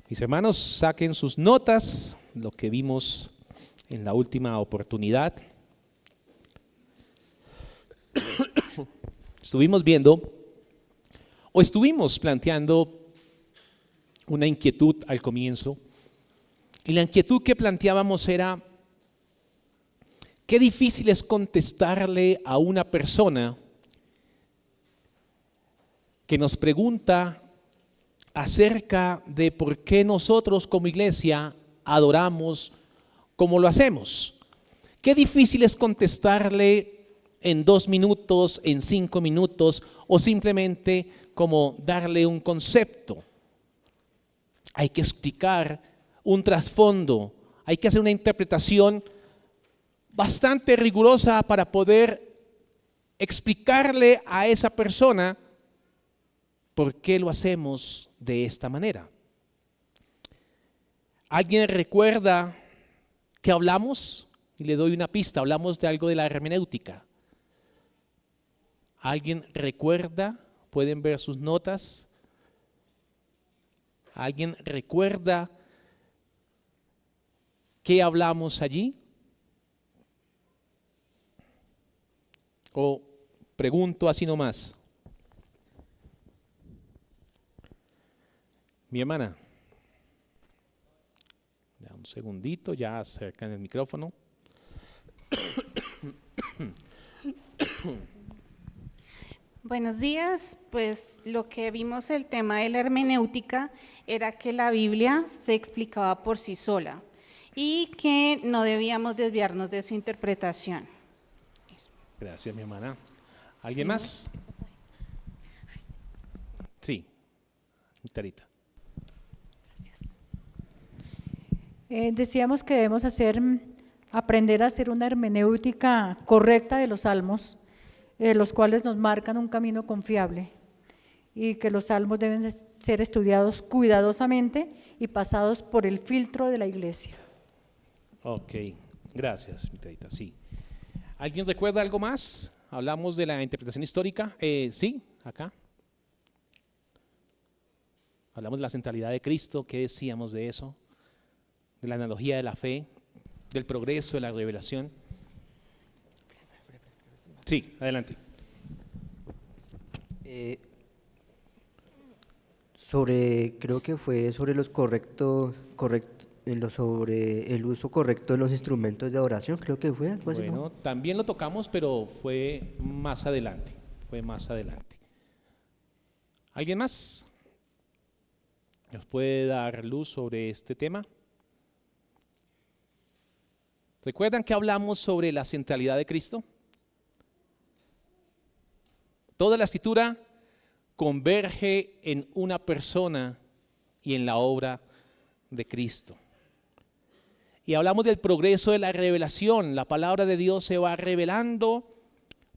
Mis hermanos, saquen sus notas, lo que vimos en la última oportunidad. Estuvimos viendo, o estuvimos planteando una inquietud al comienzo, y la inquietud que planteábamos era, qué difícil es contestarle a una persona que nos pregunta acerca de por qué nosotros como iglesia adoramos como lo hacemos. Qué difícil es contestarle en 2 minutos, en 5 minutos, o simplemente como darle un concepto. Hay que explicar un trasfondo, hay que hacer una interpretación bastante rigurosa para poder explicarle a esa persona por qué lo hacemos de esta manera. ¿Alguien recuerda que hablamos? Y le doy una pista, hablamos de algo de la hermenéutica. ¿Alguien recuerda? ¿Pueden ver sus notas? ¿Alguien recuerda qué hablamos allí? O pregunto así nomás. Mi hermana, ya un segundito, ya acercan el micrófono. Buenos días, pues lo que vimos el tema de la hermenéutica era que la Biblia se explicaba por sí sola y que no debíamos desviarnos de su interpretación. Gracias, mi hermana. ¿Alguien más? Sí, Tarita. Decíamos que debemos aprender a hacer una hermenéutica correcta de los salmos, los cuales nos marcan un camino confiable, y que los salmos deben ser estudiados cuidadosamente y pasados por el filtro de la iglesia. Ok, gracias, Tarita. Sí. ¿Alguien recuerda algo más? Hablamos de la interpretación histórica. Sí, acá. Hablamos de la centralidad de Cristo. ¿Qué decíamos de eso? De la analogía de la fe, del progreso de la revelación. Sí, adelante. Creo que fue sobre sobre el uso correcto de los instrumentos de adoración, creo que fue algo así, Bueno, ¿no? también lo tocamos, pero fue más adelante. ¿Alguien más nos puede dar luz sobre este tema? ¿Recuerdan que hablamos sobre la centralidad de Cristo? Toda la Escritura converge en una persona y en la obra de Cristo. Y hablamos del progreso de la revelación. La palabra de Dios se va revelando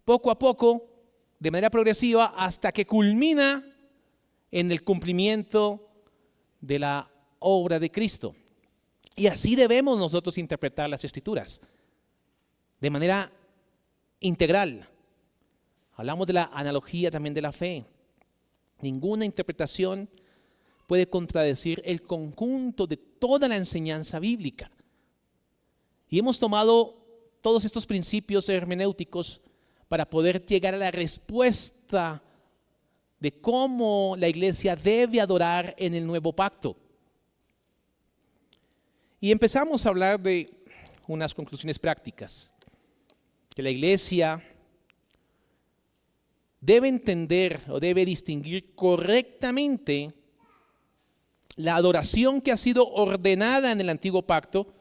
poco a poco, de manera progresiva, hasta que culmina en el cumplimiento de la obra de Cristo. Y así debemos nosotros interpretar las Escrituras, de manera integral. Hablamos de la analogía también de la fe. Ninguna interpretación puede contradecir el conjunto de toda la enseñanza bíblica. Y hemos tomado todos estos principios hermenéuticos para poder llegar a la respuesta de cómo la iglesia debe adorar en el nuevo pacto. Y empezamos a hablar de unas conclusiones prácticas, que la iglesia debe entender o debe distinguir correctamente la adoración que ha sido ordenada en el antiguo pacto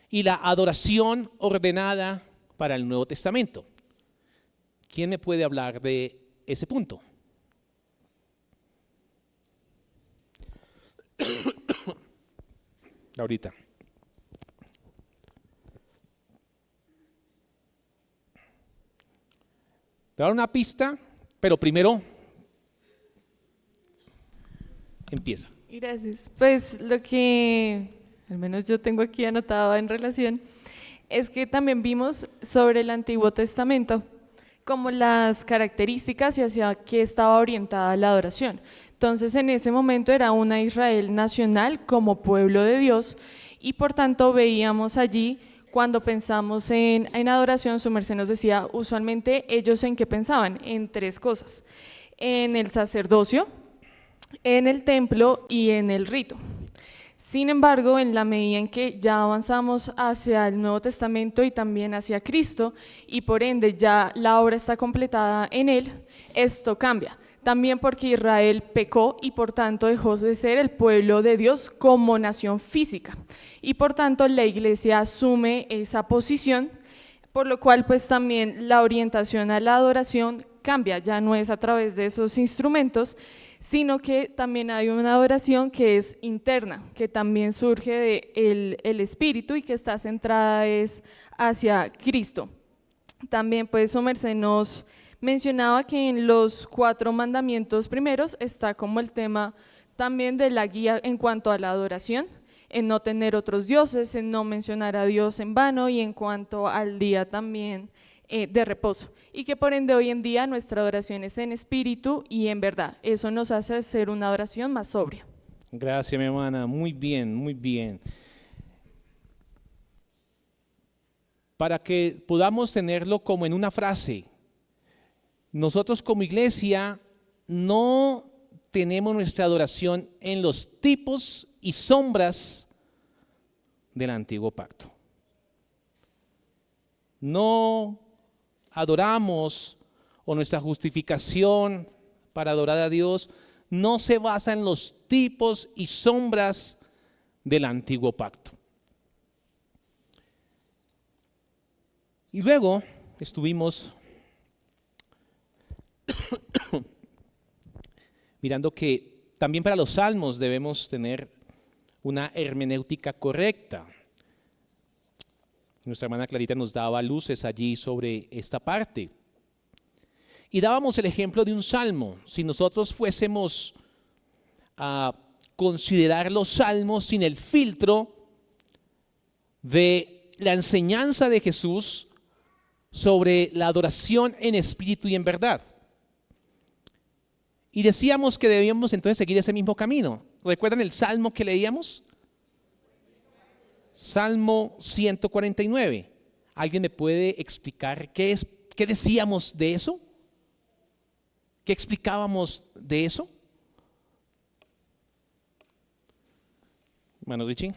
y la adoración ordenada para el Nuevo Testamento. ¿Quién me puede hablar de ese punto? Ahorita. Te voy a dar una pista, pero primero empieza. Gracias. Pues lo que al menos yo tengo aquí anotado en relación es que también vimos sobre el Antiguo Testamento como las características y hacia qué estaba orientada la adoración. Entonces, en ese momento era una Israel nacional como pueblo de Dios y por tanto veíamos allí, cuando pensamos en adoración, su merced nos decía, usualmente ellos en qué pensaban, en tres cosas: en el sacerdocio, en el templo y en el rito. Sin embargo, en la medida en que ya avanzamos hacia el Nuevo Testamento y también hacia Cristo, y por ende ya la obra está completada en Él, esto cambia. También porque Israel pecó y por tanto dejó de ser el pueblo de Dios como nación física. Y por tanto la iglesia asume esa posición, por lo cual pues también la orientación a la adoración cambia, ya no es a través de esos instrumentos, sino que también hay una adoración que es interna, que también surge de el Espíritu y que está centrada es hacia Cristo. También pues su merced nos mencionaba que en los 4 mandamientos primeros está como el tema también de la guía en cuanto a la adoración, en no tener otros dioses, en no mencionar a Dios en vano y en cuanto al día también de reposo, y que por ende hoy en día nuestra adoración es en espíritu y en verdad. Eso nos hace ser una adoración más sobria. Gracias, mi hermana. Muy bien, muy bien. Para que podamos tenerlo como en una frase, nosotros como iglesia no tenemos nuestra adoración en los tipos y sombras del antiguo pacto. No adoramos, o nuestra justificación para adorar a Dios no se basa en los tipos y sombras del antiguo pacto. Y luego estuvimos mirando que también para los salmos debemos tener una hermenéutica correcta. Nuestra hermana Clarita nos daba luces allí sobre esta parte. Y dábamos el ejemplo de un salmo. Si nosotros fuésemos a considerar los salmos sin el filtro de la enseñanza de Jesús sobre la adoración en espíritu y en verdad. Y decíamos que debíamos entonces seguir ese mismo camino. ¿Recuerdan el salmo que leíamos? Salmo 149. ¿Alguien me puede explicar qué decíamos de eso? ¿Qué explicábamos de eso? Hermano Richie.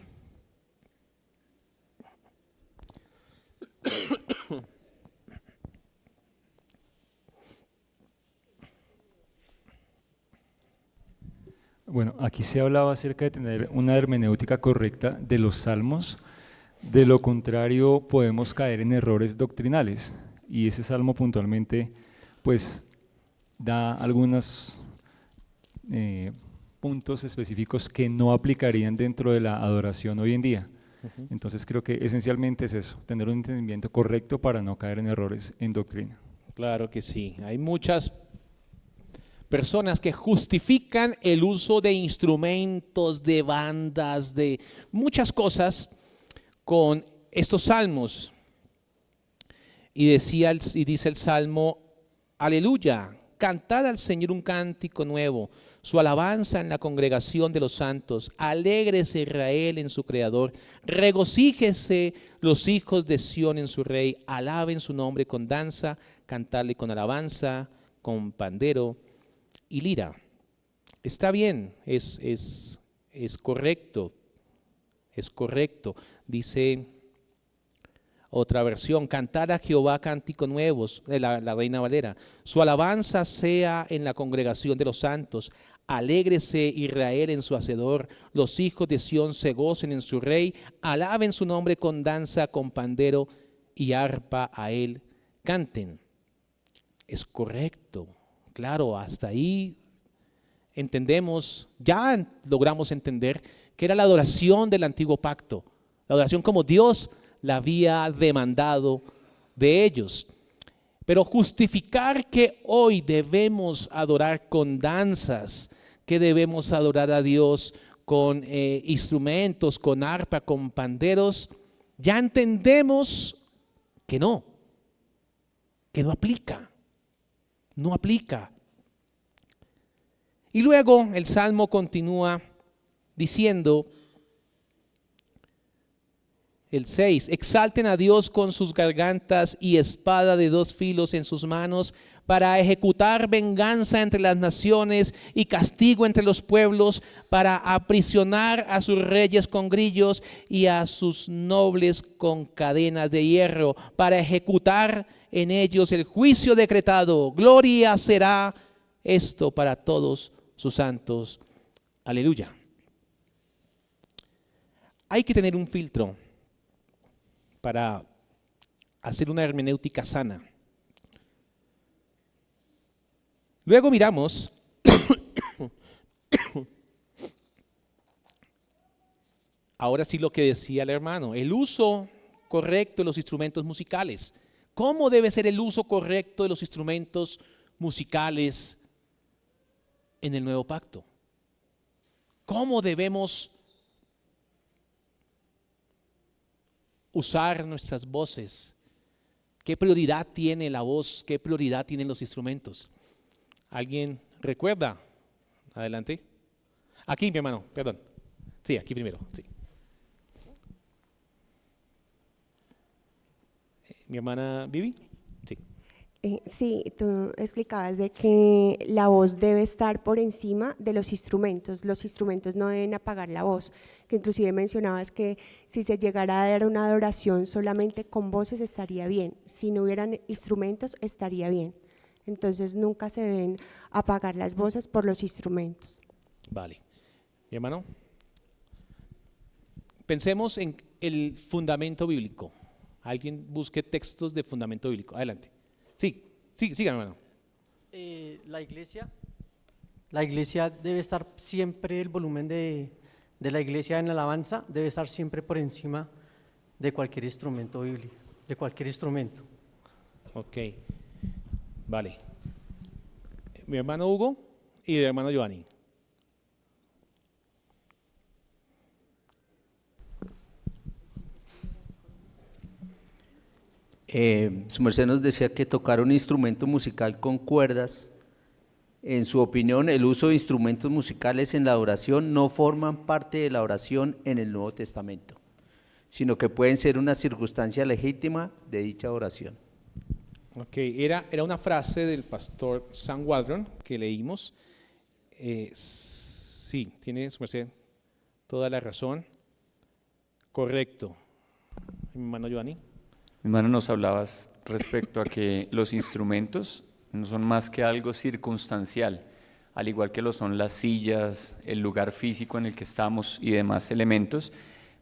Bueno, aquí se hablaba acerca de tener una hermenéutica correcta de los salmos. De lo contrario, podemos caer en errores doctrinales. Y ese salmo puntualmente, pues, da algunos puntos específicos que no aplicarían dentro de la adoración hoy en día. Entonces creo que esencialmente es eso, tener un entendimiento correcto para no caer en errores en doctrina. Claro que sí. Hay muchas personas que justifican el uso de instrumentos, de bandas, de muchas cosas con estos salmos. Y dice el salmo: aleluya, cantad al Señor un cántico nuevo, su alabanza en la congregación de los santos. Alégrese Israel en su Creador, regocíjese los hijos de Sión en su Rey. Alaben su nombre con danza, cantadle con alabanza, con pandero y lira. Está bien, es correcto, es correcto. Dice otra versión: cantar a Jehová cántico nuevos, la Reina Valera. Su alabanza sea en la congregación de los santos. Alégrese Israel en su Hacedor, los hijos de Sión se gocen en su Rey. Alaben su nombre con danza, con pandero y arpa, a él canten. Es correcto. Claro, hasta ahí entendemos, ya logramos entender que era la adoración del antiguo pacto, la adoración como Dios la había demandado de ellos. Pero justificar que hoy debemos adorar con danzas, que debemos adorar a Dios con instrumentos, con arpa, con panderos, ya entendemos que no aplica. no aplica. Y luego el Salmo continúa diciendo, el 6, exalten a Dios con sus gargantas y espada de dos filos en sus manos para ejecutar venganza entre las naciones y castigo entre los pueblos, para aprisionar a sus reyes con grillos y a sus nobles con cadenas de hierro, para ejecutar en ellos el juicio decretado. Gloria será esto para todos sus santos. Aleluya. Hay que tener un filtro para hacer una hermenéutica sana. Luego miramos ahora sí lo que decía el hermano, el uso correcto de los instrumentos musicales. ¿Cómo debe ser el uso correcto de los instrumentos musicales en el nuevo pacto? ¿Cómo debemos usar nuestras voces? ¿Qué prioridad tiene la voz? ¿Qué prioridad tienen los instrumentos? ¿Alguien recuerda? Adelante. Aquí, mi hermano, perdón. Sí, aquí primero. Sí. ¿Mi hermana Vivi? Sí. Sí, tú explicabas de que la voz debe estar por encima de los instrumentos no deben apagar la voz, que inclusive mencionabas que si se llegara a dar una adoración solamente con voces estaría bien, si no hubieran instrumentos estaría bien, entonces nunca se deben apagar las voces por los instrumentos. Vale. Mi hermano, pensemos en el fundamento bíblico. Alguien busque textos de fundamento bíblico. Adelante. Sí, siga, hermano. La iglesia debe estar siempre, el volumen de la iglesia en la alabanza debe estar siempre por encima de cualquier instrumento bíblico, de cualquier instrumento. Ok, vale. Mi hermano Hugo y mi hermano Giovanni. Su merced nos decía que tocar un instrumento musical con cuerdas, en su opinión, el uso de instrumentos musicales en la adoración no forman parte de la oración en el Nuevo Testamento, sino que pueden ser una circunstancia legítima de dicha oración. Ok, era una frase del pastor Sam Waldron que leímos. Sí, tiene su merced toda la razón. Correcto. Mi hermano Giovanni. Hermano, nos hablabas respecto a que los instrumentos no son más que algo circunstancial, al igual que lo son las sillas, el lugar físico en el que estamos y demás elementos,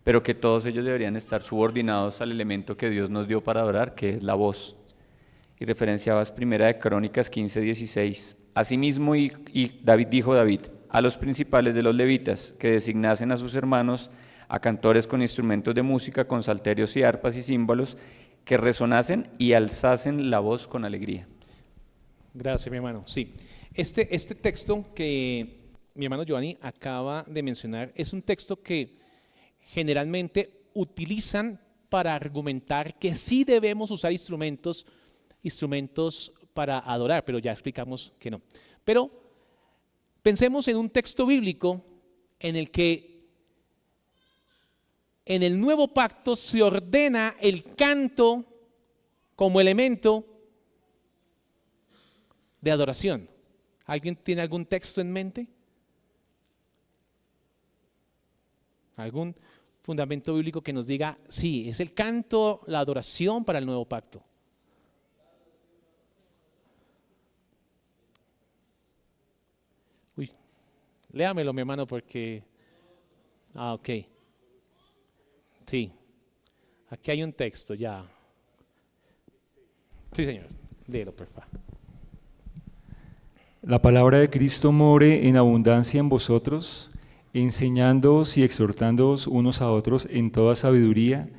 pero que todos ellos deberían estar subordinados al elemento que Dios nos dio para adorar, que es la voz. Y referenciabas Primera de Crónicas 15:16. Asimismo, y David dijo a los principales de los levitas que designasen a sus hermanos, a cantores con instrumentos de música, con salterios y arpas y címbalos, que resonasen y alzasen la voz con alegría. Gracias, mi hermano. Sí, este texto que mi hermano Giovanni acaba de mencionar es un texto que generalmente utilizan para argumentar que sí debemos usar instrumentos para adorar, pero ya explicamos que no. Pero pensemos en un texto bíblico en el que en el nuevo pacto se ordena el canto como elemento de adoración. ¿Alguien tiene algún texto en mente? ¿Algún fundamento bíblico que nos diga, sí, es el canto, la adoración para el nuevo pacto? Uy, léamelo, mi hermano, porque... ok. Sí, aquí hay un texto ya. Sí, señor, léelo, por favor. La palabra de Cristo more en abundancia en vosotros, enseñándoos y exhortándoos unos a otros en toda sabiduría,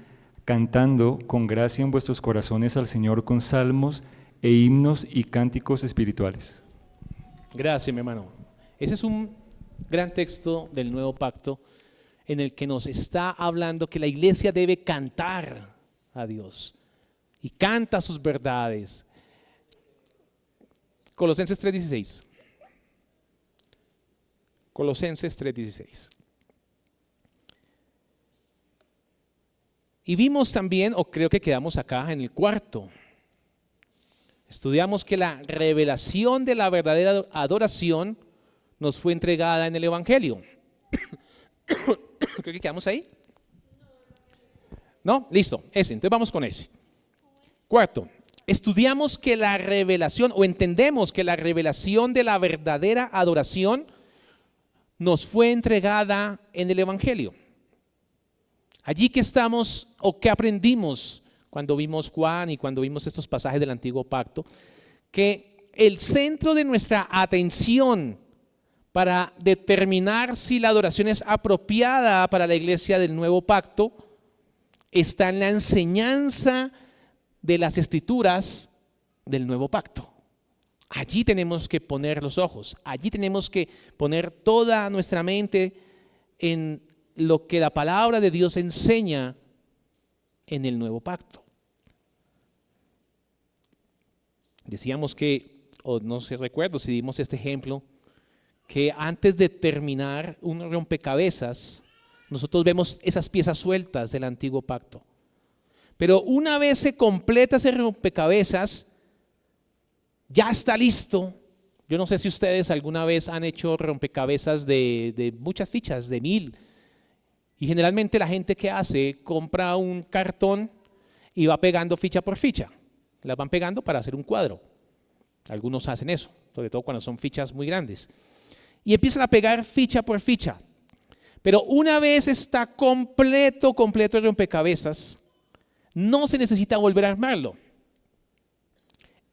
cantando con gracia en vuestros corazones al Señor con salmos e himnos y cánticos espirituales. Gracias, mi hermano. Ese es un gran texto del nuevo pacto en el que nos está hablando que la iglesia debe cantar a Dios y canta sus verdades. Colosenses 3:16. Colosenses 3:16. Y vimos también, o creo que quedamos acá en el cuarto, estudiamos que la revelación de la verdadera adoración nos fue entregada en el Evangelio. Creo que quedamos ahí. ¿No? Listo, ese. Entonces vamos con ese. Cuarto, estudiamos que la revelación, o entendemos que la revelación de la verdadera adoración nos fue entregada en el Evangelio. Allí que estamos, o que aprendimos cuando vimos Juan y cuando vimos estos pasajes del Antiguo Pacto, que el centro de nuestra atención para determinar si la adoración es apropiada para la iglesia del Nuevo Pacto está en la enseñanza de las Escrituras del Nuevo Pacto. Allí tenemos que poner los ojos, allí tenemos que poner toda nuestra mente en lo que la palabra de Dios enseña en el Nuevo Pacto. Decíamos que, o no sé, recuerdo si dimos este ejemplo, que antes de terminar un rompecabezas, nosotros vemos esas piezas sueltas del Antiguo Pacto. Pero una vez se completa ese rompecabezas, ya está listo. Yo no sé si ustedes alguna vez han hecho rompecabezas de muchas fichas, de 1000. Y generalmente la gente que hace, compra un cartón y va pegando ficha por ficha. Las van pegando para hacer un cuadro. Algunos hacen eso, sobre todo cuando son fichas muy grandes. Y empiezan a pegar ficha por ficha. Pero una vez está completo el rompecabezas, no se necesita volver a armarlo.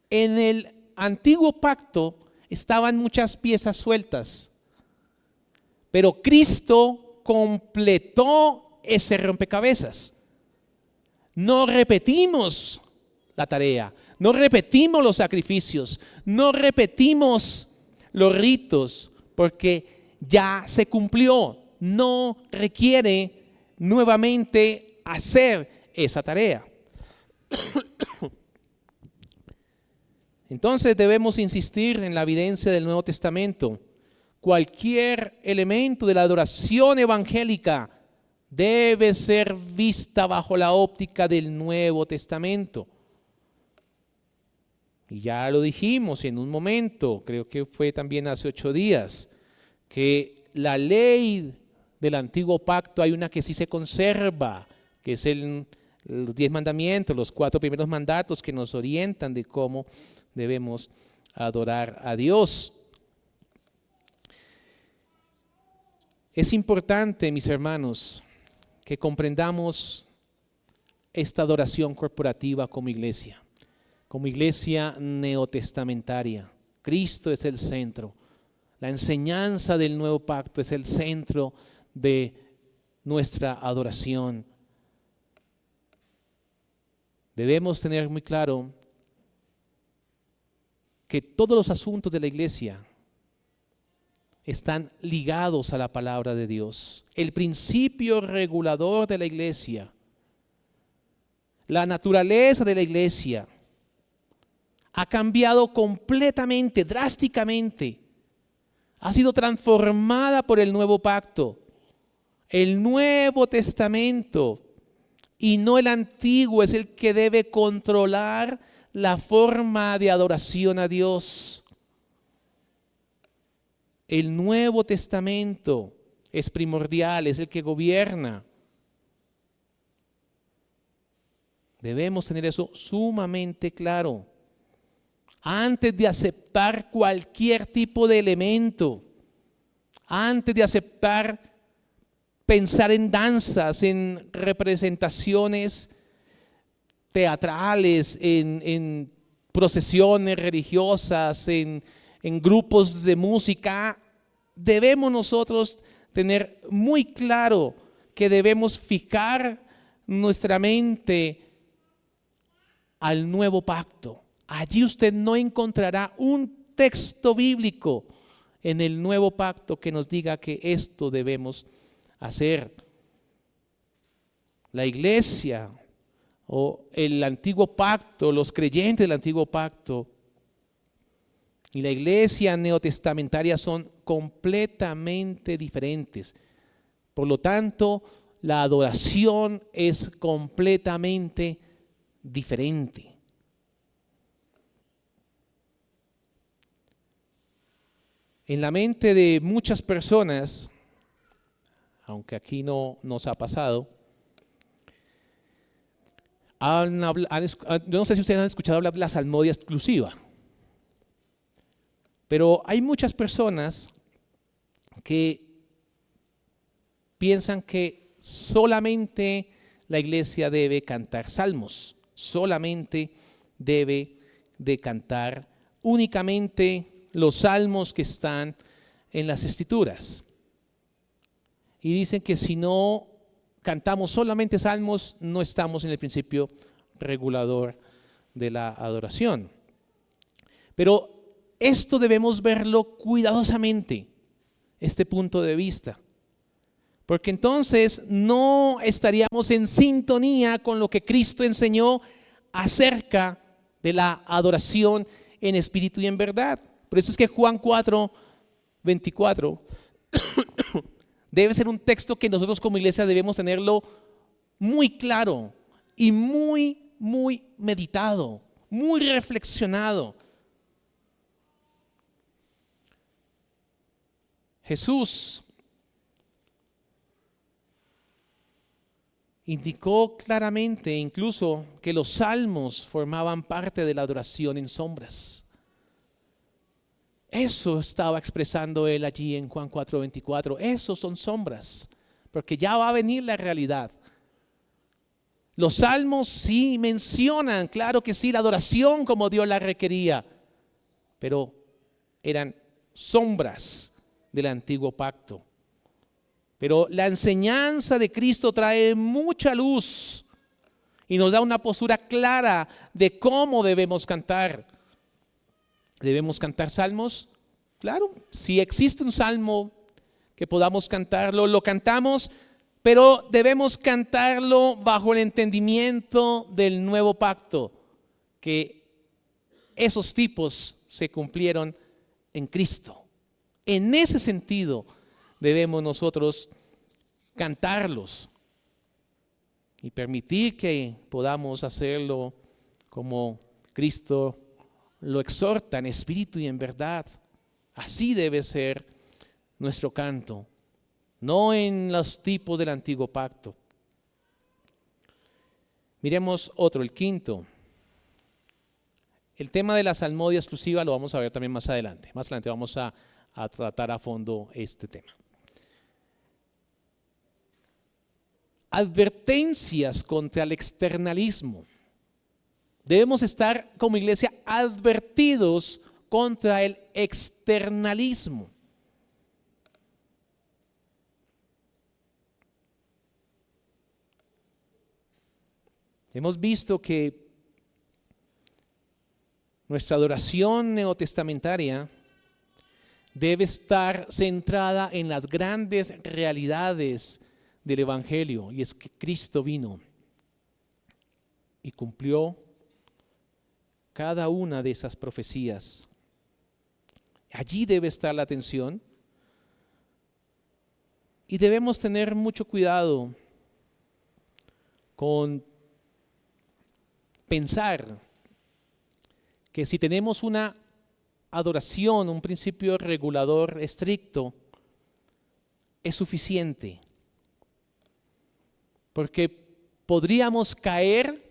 En el Antiguo Pacto estaban muchas piezas sueltas, pero Cristo completó ese rompecabezas. No repetimos la tarea, no repetimos los sacrificios, no repetimos los ritos, porque ya se cumplió. No requiere nuevamente hacer esa tarea. Entonces debemos insistir en la evidencia del Nuevo Testamento. Cualquier elemento de la adoración evangélica debe ser vista bajo la óptica del Nuevo Testamento. Y ya lo dijimos en un momento, creo que fue también hace 8 días, que la ley del Antiguo Pacto hay una que sí se conserva, que es los 10 mandamientos, los 4 primeros mandatos que nos orientan de cómo debemos adorar a Dios. Es importante, mis hermanos, que comprendamos esta adoración corporativa como iglesia neotestamentaria. Cristo es el centro. La enseñanza del Nuevo Pacto es el centro de nuestra adoración. Debemos tener muy claro que todos los asuntos de la iglesia están ligados a la palabra de Dios. El principio regulador de la iglesia, la naturaleza de la iglesia, ha cambiado completamente, drásticamente. Ha sido transformada por el Nuevo Pacto. El Nuevo Testamento y no el Antiguo es el que debe controlar la forma de adoración a Dios. El Nuevo Testamento es primordial, es el que gobierna. Debemos tener eso sumamente claro. Antes de aceptar cualquier tipo de elemento, antes de aceptar pensar en danzas, en representaciones teatrales, en procesiones religiosas, en grupos de música, debemos nosotros tener muy claro que debemos fijar nuestra mente al Nuevo Pacto. Allí usted no encontrará un texto bíblico en el Nuevo Pacto que nos diga que esto debemos hacer. La iglesia o el Antiguo Pacto, los creyentes del Antiguo Pacto, y la iglesia neotestamentaria son completamente diferentes. Por lo tanto, la adoración es completamente diferente. En la mente de muchas personas, aunque aquí no nos ha pasado, yo no sé si ustedes han escuchado hablar de la salmodia exclusiva, pero hay muchas personas que piensan que solamente la iglesia debe cantar salmos, solamente debe de cantar únicamente los salmos que están en las Escrituras. Y dicen que si no cantamos solamente salmos, no estamos en el principio regulador de la adoración. Pero esto debemos verlo cuidadosamente, este punto de vista. Porque entonces no estaríamos en sintonía con lo que Cristo enseñó acerca de la adoración en espíritu y en verdad. Por eso es que Juan 4:24 debe ser un texto que nosotros como iglesia debemos tenerlo muy claro y muy meditado, muy reflexionado. Jesús indicó claramente incluso que los salmos formaban parte de la adoración en sombras. Eso estaba expresando él allí en Juan 4:24. Esos son sombras, porque ya va a venir la realidad. Los salmos sí mencionan, claro que sí, la adoración como Dios la requería, pero eran sombras del antiguo pacto. Pero la enseñanza de Cristo trae mucha luz y nos da una postura clara de cómo debemos cantar. ¿Debemos cantar salmos? Claro, si existe un salmo que podamos cantarlo, lo cantamos, pero debemos cantarlo bajo el entendimiento del nuevo pacto, que esos tipos se cumplieron en Cristo. En ese sentido debemos nosotros cantarlos y permitir que podamos hacerlo como Cristo lo exhorta en espíritu y en verdad. Así debe ser nuestro canto, no en los tipos del antiguo pacto. Miremos otro, el quinto. El tema de la salmodia exclusiva lo vamos a ver también más adelante. Más adelante vamos a tratar a fondo este tema. Advertencias contra el externalismo. Debemos estar como iglesia advertidos contra el externalismo. Hemos visto que nuestra adoración neotestamentaria debe estar centrada en las grandes realidades del Evangelio, y es que Cristo vino y cumplió cada una de esas profecías. Allí debe estar la atención y debemos tener mucho cuidado con pensar que si tenemos una adoración, un principio regulador estricto, es suficiente, porque podríamos caer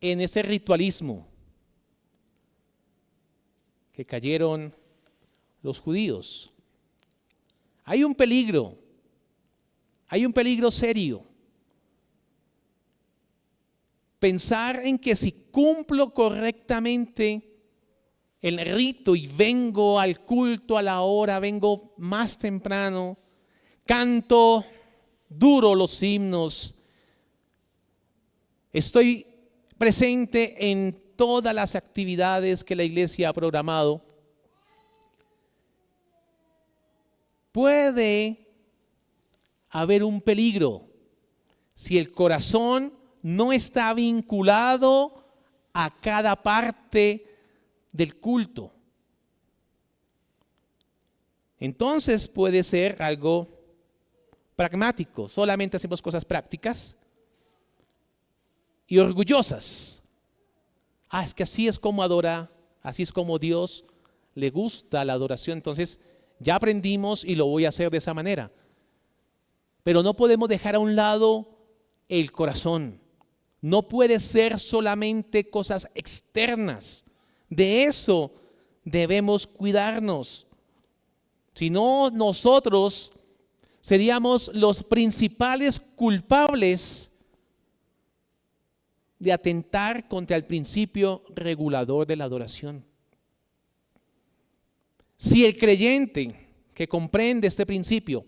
en ese ritualismo que cayeron los judíos. Hay un peligro serio. Pensar en que si cumplo correctamente el rito y vengo al culto a la hora, vengo más temprano, canto duro los himnos, estoy presente en todas las actividades que la iglesia ha programado, puede haber un peligro si el corazón no está vinculado a cada parte del culto. Entonces puede ser algo pragmático, solamente hacemos cosas prácticas y orgullosas. Es que así es como adora, así es como Dios le gusta la adoración, entonces ya aprendimos y lo voy a hacer de esa manera. Pero no podemos dejar a un lado el corazón. No puede ser solamente cosas externas. De eso debemos cuidarnos. Si no, nosotros seríamos los principales culpables de atentar contra el principio regulador de la adoración. Si el creyente que comprende este principio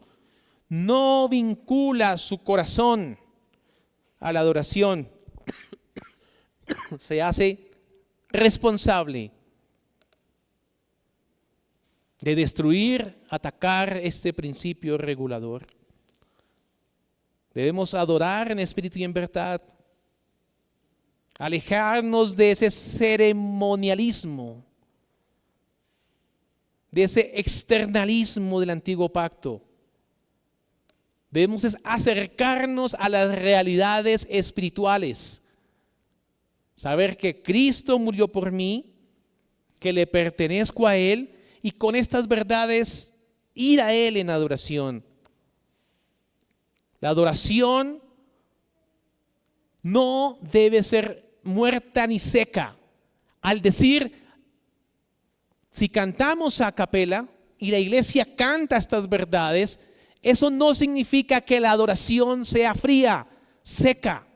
no vincula su corazón a la adoración, se hace responsable de destruir, atacar este principio regulador. Debemos adorar en espíritu y en verdad, alejarnos de ese ceremonialismo, de ese externalismo del antiguo pacto. Debemos acercarnos a las realidades espirituales, saber que Cristo murió por mí, que le pertenezco a Él, y con estas verdades ir a Él en adoración. La adoración no debe ser muerta ni seca. Al decir, si cantamos a capela y la iglesia canta estas verdades, eso no significa que la adoración sea fría, seca.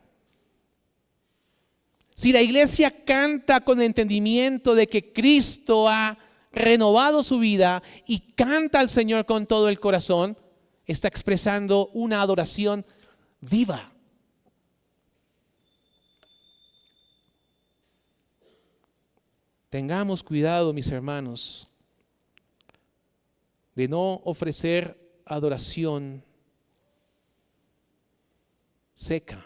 Si la iglesia canta con el entendimiento de que Cristo ha renovado su vida y canta al Señor con todo el corazón, está expresando una adoración viva. Tengamos cuidado, mis hermanos, de no ofrecer adoración seca.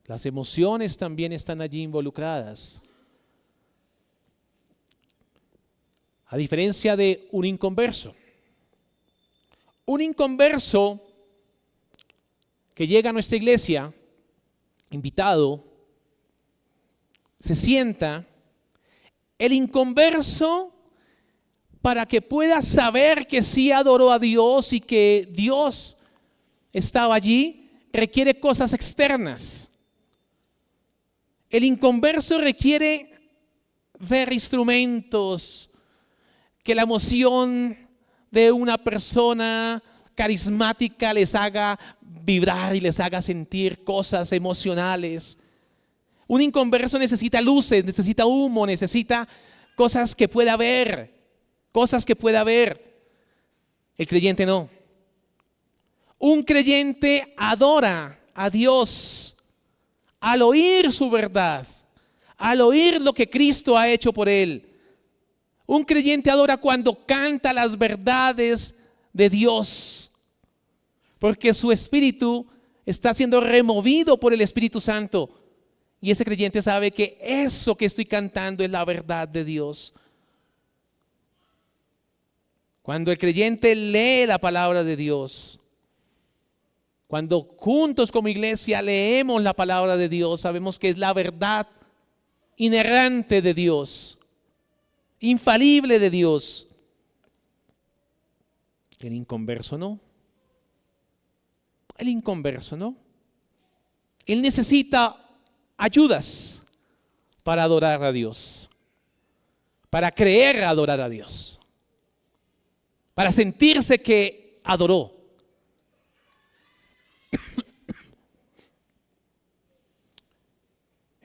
Las emociones también están allí involucradas. A diferencia de un inconverso. Un inconverso que llega a nuestra iglesia, invitado, se sienta. El inconverso, para que pueda saber que sí adoró a Dios y que Dios estaba allí, requiere cosas externas. El inconverso requiere ver instrumentos, que la emoción de una persona carismática les haga vibrar y les haga sentir cosas emocionales. Un inconverso necesita luces, necesita humo, necesita cosas que pueda ver, cosas que pueda ver. El creyente no. Un creyente adora a Dios al oír su verdad, al oír lo que Cristo ha hecho por él. Un creyente adora cuando canta las verdades de Dios, porque su espíritu está siendo removido por el Espíritu Santo. Y ese creyente sabe que eso que estoy cantando es la verdad de Dios. Cuando el creyente lee la palabra de Dios, cuando juntos como iglesia leemos la palabra de Dios, sabemos que es la verdad inerrante de Dios, infalible de Dios. El inconverso no. El inconverso no. Él necesita ayudas para adorar a Dios, para creer adorar a Dios, para sentirse que adoró.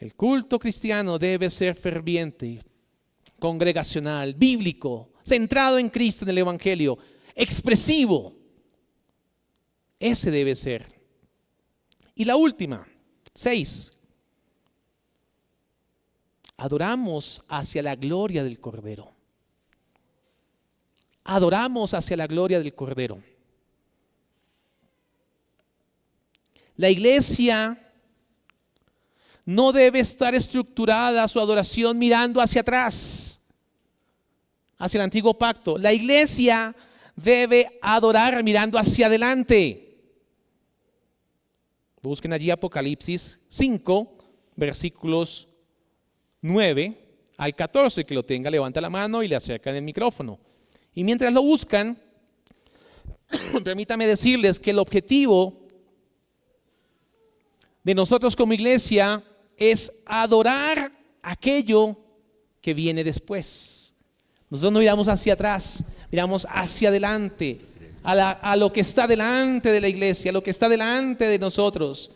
El culto cristiano debe ser ferviente, congregacional, bíblico, centrado en Cristo, en el Evangelio, expresivo. Ese debe ser. Y la última, 6. Adoramos hacia la gloria del Cordero. Adoramos hacia la gloria del Cordero. La iglesia no debe estar estructurada su adoración mirando hacia atrás, hacia el antiguo pacto. La iglesia debe adorar mirando hacia adelante. Busquen allí Apocalipsis 5, versículos 9 al 14. Que lo tenga, levanta la mano y le acercan el micrófono. Y mientras lo buscan, permítame decirles que el objetivo de nosotros como iglesia es adorar aquello que viene después. Nosotros no miramos hacia atrás, miramos hacia adelante, a lo que está delante de la iglesia, a lo que está delante de nosotros.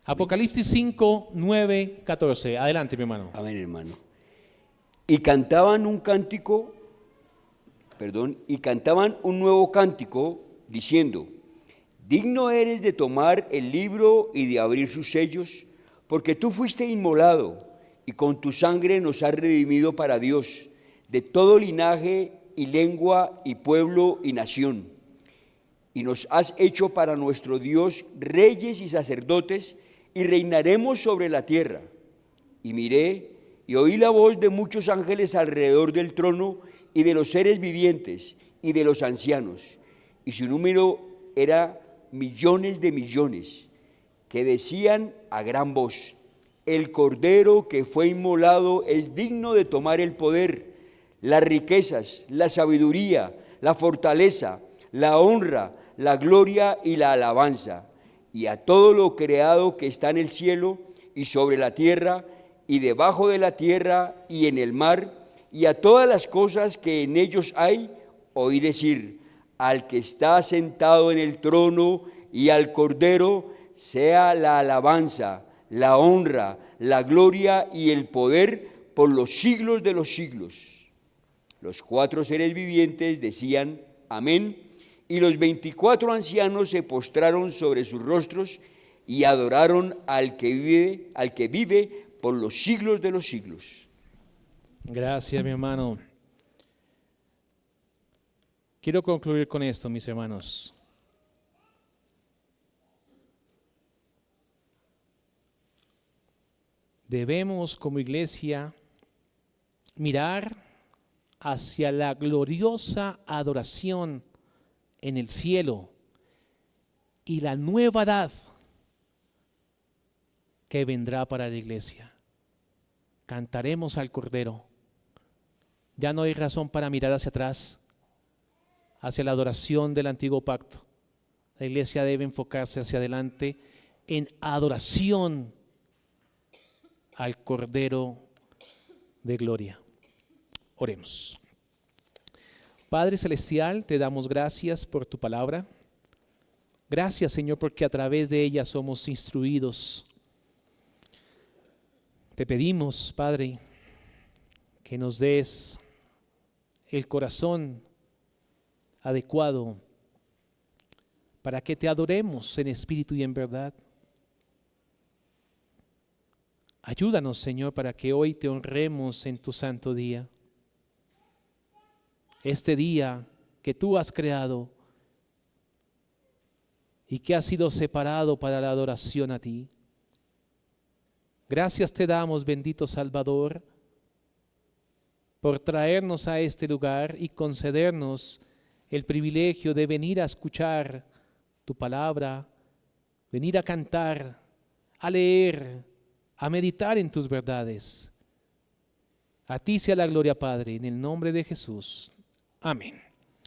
Apocalipsis 5, 9, 14. Adelante, mi hermano. Amén, hermano. Y cantaban un nuevo cántico, diciendo: digno eres de tomar el libro y de abrir sus sellos, porque tú fuiste inmolado, y con tu sangre nos has redimido para Dios, de todo linaje y lengua y pueblo y nación. Y nos has hecho para nuestro Dios reyes y sacerdotes, y reinaremos sobre la tierra. Y miré y oí la voz de muchos ángeles alrededor del trono, y de los seres vivientes, y de los ancianos, y su número era millones de millones, que decían a gran voz: el Cordero que fue inmolado es digno de tomar el poder, las riquezas, la sabiduría, la fortaleza, la honra, la gloria y la alabanza. Y a todo lo creado que está en el cielo y sobre la tierra y debajo de la tierra y en el mar, y a todas las cosas que en ellos hay, oí decir: al que está sentado en el trono y al Cordero sea la alabanza, la honra, la gloria y el poder por los siglos de los siglos. Los 4 seres vivientes decían: amén. Y los 24 ancianos se postraron sobre sus rostros y adoraron al que vive por los siglos de los siglos. Gracias, mi hermano. Quiero concluir con esto, mis hermanos. Debemos como iglesia mirar hacia la gloriosa adoración en el cielo y la nueva edad que vendrá para la iglesia. Cantaremos al Cordero. Ya no hay razón para mirar hacia atrás, hacia la adoración del antiguo pacto. La iglesia debe enfocarse hacia adelante en adoración al Cordero de gloria. Oremos. Padre Celestial, te damos gracias por tu palabra. Gracias, Señor, porque a través de ella somos instruidos. Te pedimos, Padre, que nos des el corazón adecuado para que te adoremos en espíritu y en verdad. Ayúdanos, Señor, para que hoy te honremos en tu santo día. Este día que tú has creado y que ha sido separado para la adoración a ti. Gracias te damos, bendito Salvador, por traernos a este lugar y concedernos el privilegio de venir a escuchar tu palabra, venir a cantar, a leer, a meditar en tus verdades. A ti sea la gloria, Padre, en el nombre de Jesús. Amén.